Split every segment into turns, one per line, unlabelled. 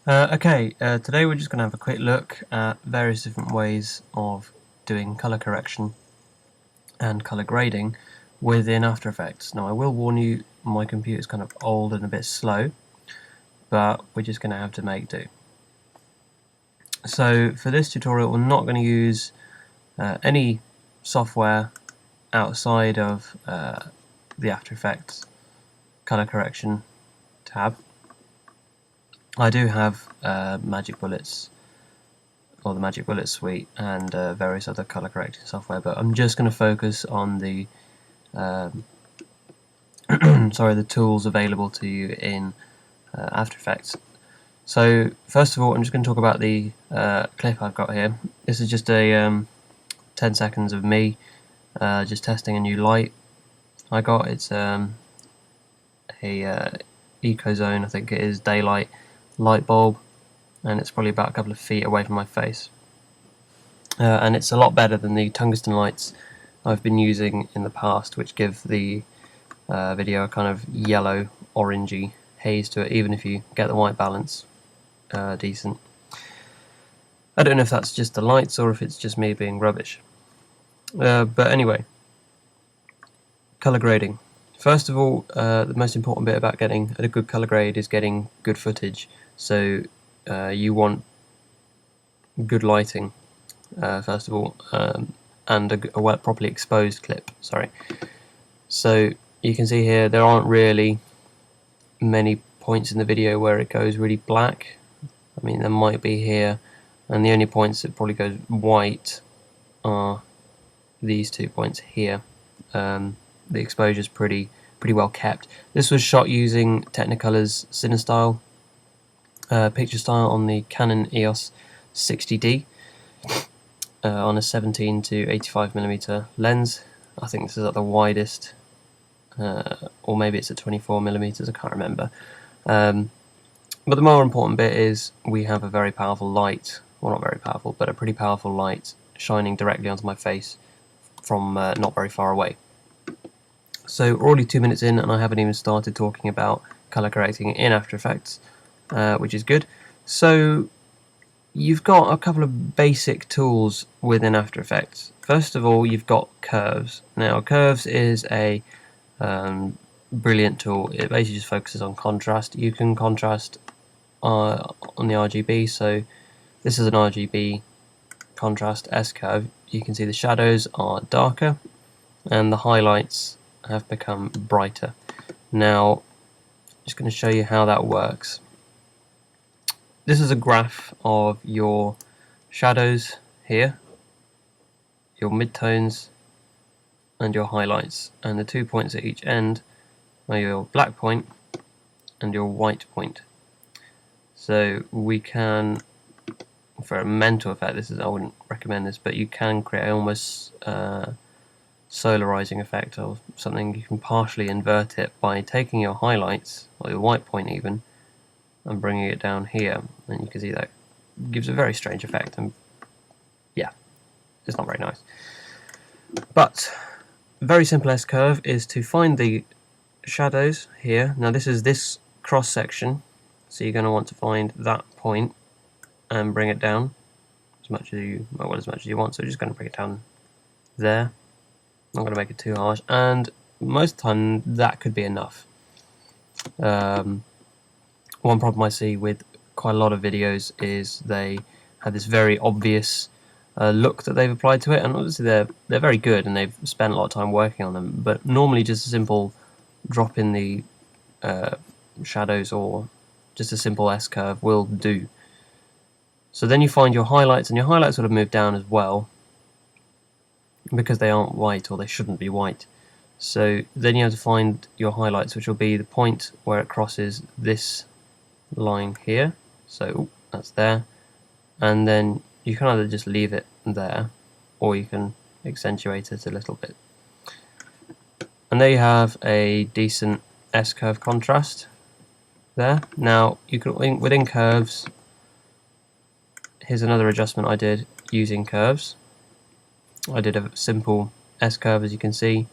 Today we're just going to have a quick look at various different ways of doing colour correction and colour grading within After Effects. Now I will warn you, my computer's kind of old and a bit slow, but we're just going to have to make do. So for this tutorial we're not going to use any software outside of the After Effects colour correction tab. I do have Magic Bullets, or the Magic Bullet suite, and various other color correcting software, but I'm just going to focus on the the tools available to you in After Effects. So first of all, I'm just going to talk about the clip I've got here. This is just a 10 seconds of me just testing a new light I got. It's a EcoZone, I think it is, daylight light bulb, and it's probably about a couple of feet away from my face, and it's a lot better than the tungsten lights I've been using in the past, which give the video a kind of yellow orangey haze to it, even if you get the white balance decent. I don't know if that's just the lights or if it's just me being rubbish, but anyway, color grading. First of all, the most important bit about getting a good color grade is getting good footage. So you want good lighting, first of all, and a properly exposed clip. So you can see here there aren't really many points in the video where it goes really black. I mean, there might be here, and the only points that probably goes white are these 2 points here. The exposure is pretty well kept. This was shot using Technicolor's CineStyle picture style on the Canon EOS 60D on a 17 to 85mm lens. I think this is at the widest, or maybe it's at 24mm, I can't remember. But the more important bit is we have a very powerful light, well, not very powerful, but a pretty powerful light shining directly onto my face from not very far away. So we're already 2 minutes in and I haven't even started talking about color correcting in After Effects, which is good. So you've got a couple of basic tools within After Effects. First of all, you've got Curves. Now Curves is a brilliant tool. It basically just focuses on contrast. You can contrast on the RGB, so this is an RGB contrast S-curve. You can see the shadows are darker and the highlights have become brighter. Now I'm just going to show you how that works. This is a graph of your shadows here, your midtones and your highlights, and the 2 points at each end are your black point and your white point. So we can, for a mental effect, I wouldn't recommend this, but you can create almost solarizing effect or something. You can partially invert it by taking your highlights, or your white point even, and bringing it down here, and you can see that gives a very strange effect, and yeah, it's not very nice. But very simple S-curve is to find the shadows here. Now this is this cross section, so you're going to want to find that point and bring it down as much as you want. So you're just going to bring it down there. I'm not going to make it too harsh, and most of the time that could be enough. One problem I see with quite a lot of videos is they have this very obvious look that they've applied to it, and obviously they're very good and they've spent a lot of time working on them, but normally just a simple drop in the shadows or just a simple S-curve will do. So then you find your highlights, and your highlights would have moved down as well because they aren't white, or they shouldn't be white. So then you have to find your highlights, which will be the point where it crosses this line here. So that's there, and then you can either just leave it there or you can accentuate it a little bit, and there you have a decent S-curve contrast there. Now you can, within curves, here's another adjustment I did using curves. I did a simple S-curve, as you can see,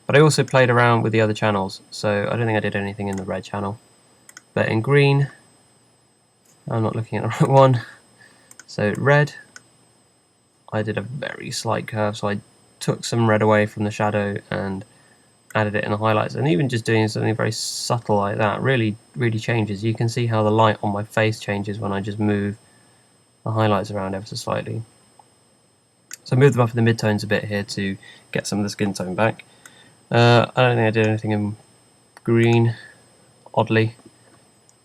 but I also played around with the other channels, so I don't think I did anything in the red channel, but in green I'm not looking at the right one. So red, I did a very slight curve, so I took some red away from the shadow and added it in the highlights, and even just doing something very subtle like that really changes. You can see how the light on my face changes when I just move the highlights around ever so slightly. So I moved them up in the midtones a bit here to get some of the skin tone back. I don't think I did anything in green, oddly,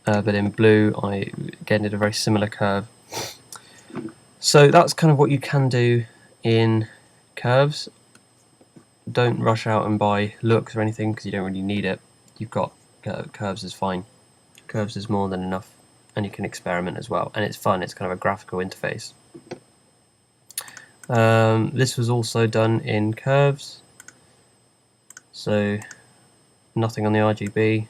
but in blue I again did a very similar curve. So that's kind of what you can do in curves. Don't rush out and buy looks or anything because you don't really need it. You've got curves is fine. Curves is more than enough, and you can experiment as well, and it's fun. It's kind of a graphical interface. This was also done in curves, so nothing on the RGB,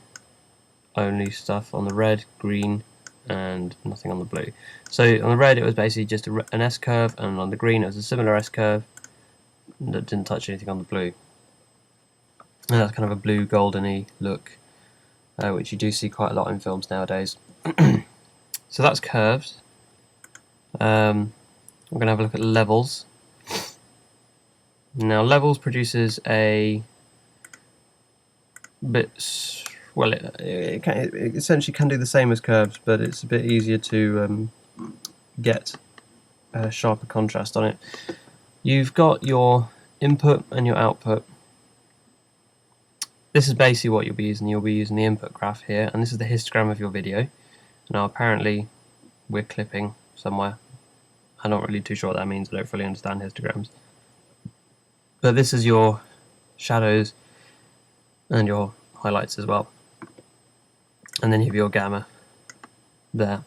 only stuff on the red, green, and nothing on the blue. So on the red it was basically just an S curve, and on the green it was a similar S curve that didn't touch anything on the blue. And that's kind of a blue goldeny look, which you do see quite a lot in films nowadays. So that's curves. We're going to have a look at levels. Now levels produces a bit, well, it essentially can do the same as curves, but it's a bit easier to get a sharper contrast on it. You've got your input and your output. This is basically what you'll be using. You'll be using the input graph here, and this is the histogram of your video. Now apparently we're clipping somewhere. I'm not really too sure what that means. I don't fully understand histograms. But this is your shadows and your highlights as well. And then you have your gamma there.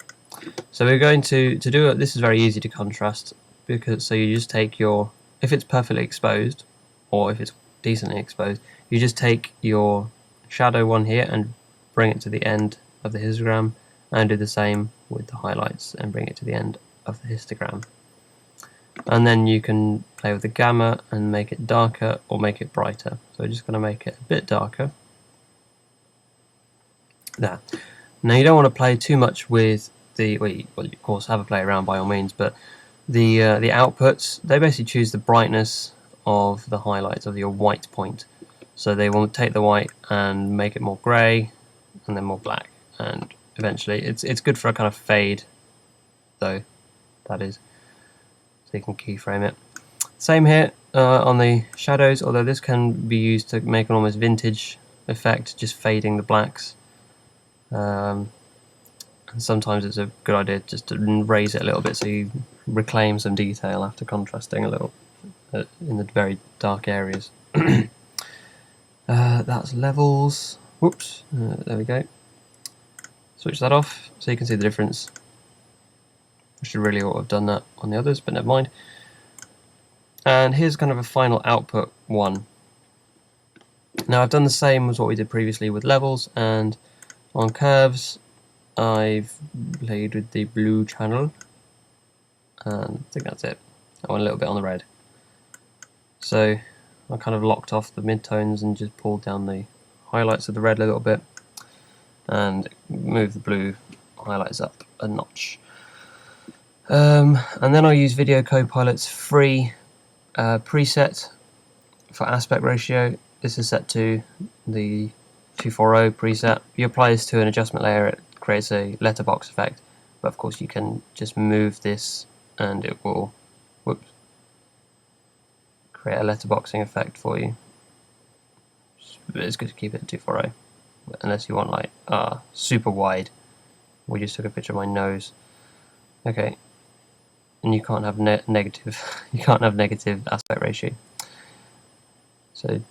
So we're going to do it. This is very easy to contrast, because so you just take your, if it's perfectly exposed or if it's decently exposed, you just take your shadow one here and bring it to the end of the histogram, and do the same with the highlights and bring it to the end of the histogram. And then you can play with the gamma and make it darker or make it brighter. So we're just going to make it a bit darker. There. Now you don't want to play too much with the, well, of course have a play around by all means, but the outputs, they basically choose the brightness of the highlights of your white point. So they will take the white and make it more grey and then more black, and eventually it's good for a kind of fade though, that is, so you can keyframe it. Same here on the shadows, although this can be used to make an almost vintage effect, just fading the blacks. And sometimes it's a good idea just to raise it a little bit so you reclaim some detail after contrasting a little in the very dark areas. That's levels. Whoops, there we go. Switch that off so you can see the difference. I should really ought to have done that on the others, but never mind. And here's kind of a final output one. Now I've done the same as what we did previously with levels, and on curves I've played with the blue channel, and I think that's it. I went a little bit on the red. So I kind of locked off the midtones and just pulled down the highlights of the red a little bit, and moved the blue highlights up a notch. And then I use Video Copilot's free preset for aspect ratio. This is set to the 240 preset. You apply this to an adjustment layer, it creates a letterbox effect, but of course you can just move this and it will, whoops, create a letterboxing effect for you. It's good to keep it at 240, unless you want like super wide. We just took a picture of my nose. Okay, and you can't have negative. You can't have negative aspect ratio. So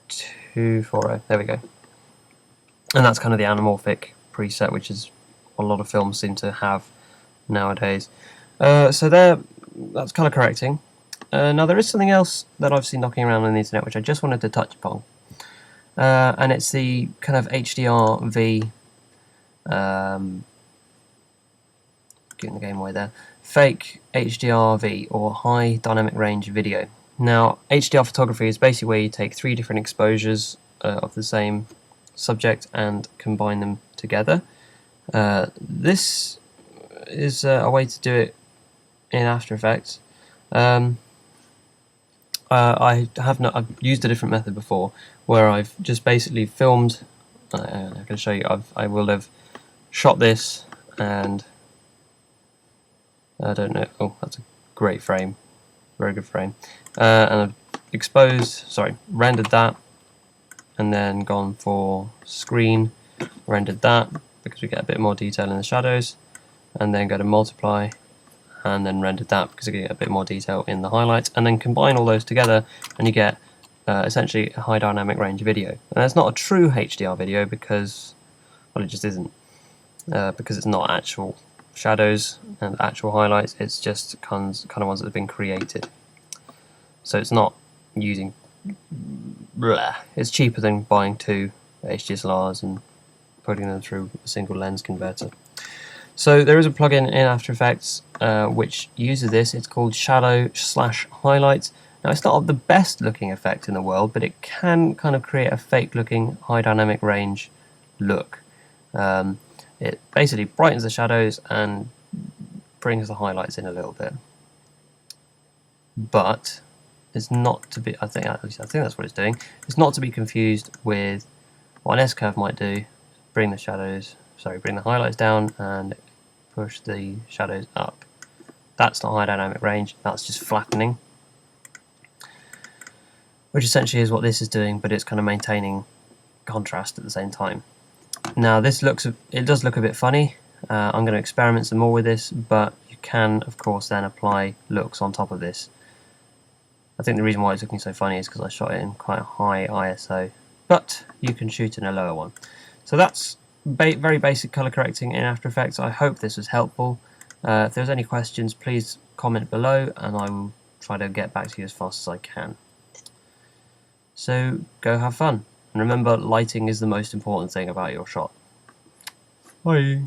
240. There we go. And that's kind of the anamorphic preset, which is what a lot of films seem to have nowadays. So that's color correcting. Now there is something else that I've seen knocking around on the internet, which I just wanted to touch upon. And it's the kind of HDR-V, getting the game away there, fake HDR-V, or high dynamic range video. Now HDR photography is basically where you take 3 different exposures of the same subject and combine them together. This is a way to do it in After Effects. I've used a different method before, where I've just basically filmed. I can show you. I will have shot this, and I don't know. Oh, that's a great frame, very good frame. And I've rendered that, and then gone for screen, rendered that because we get a bit more detail in the shadows, and then go to multiply, and then rendered that because we get a bit more detail in the highlights, and then combine all those together, and you get essentially a high dynamic range video. And it's not a true HDR video because, well, it just isn't, because it's not actual shadows and actual highlights. It's just kind of ones that have been created. So it's not using. It's cheaper than buying two HDSLRs and putting them through a single lens converter. So there is a plugin in After Effects which uses this. It's called Shadow/Highlights. Now, it's not the best looking effect in the world, but it can kind of create a fake looking high dynamic range look. It basically brightens the shadows and brings the highlights in a little bit. But it's not to be, I think that's what it's doing. It's not to be confused with what an S-curve might do. Bring the highlights down and push the shadows up. That's not high dynamic range, that's just flattening, which essentially is what this is doing, but it's kind of maintaining contrast at the same time. Now it does look a bit funny. I'm going to experiment some more with this, but you can of course then apply looks on top of this. I think the reason why it's looking so funny is because I shot it in quite a high ISO, but you can shoot in a lower one. So that's very basic color correcting in After Effects. I hope this was helpful. If there's any questions, please comment below and I will try to get back to you as fast as I can. So go have fun, and remember, lighting is the most important thing about your shot. Bye.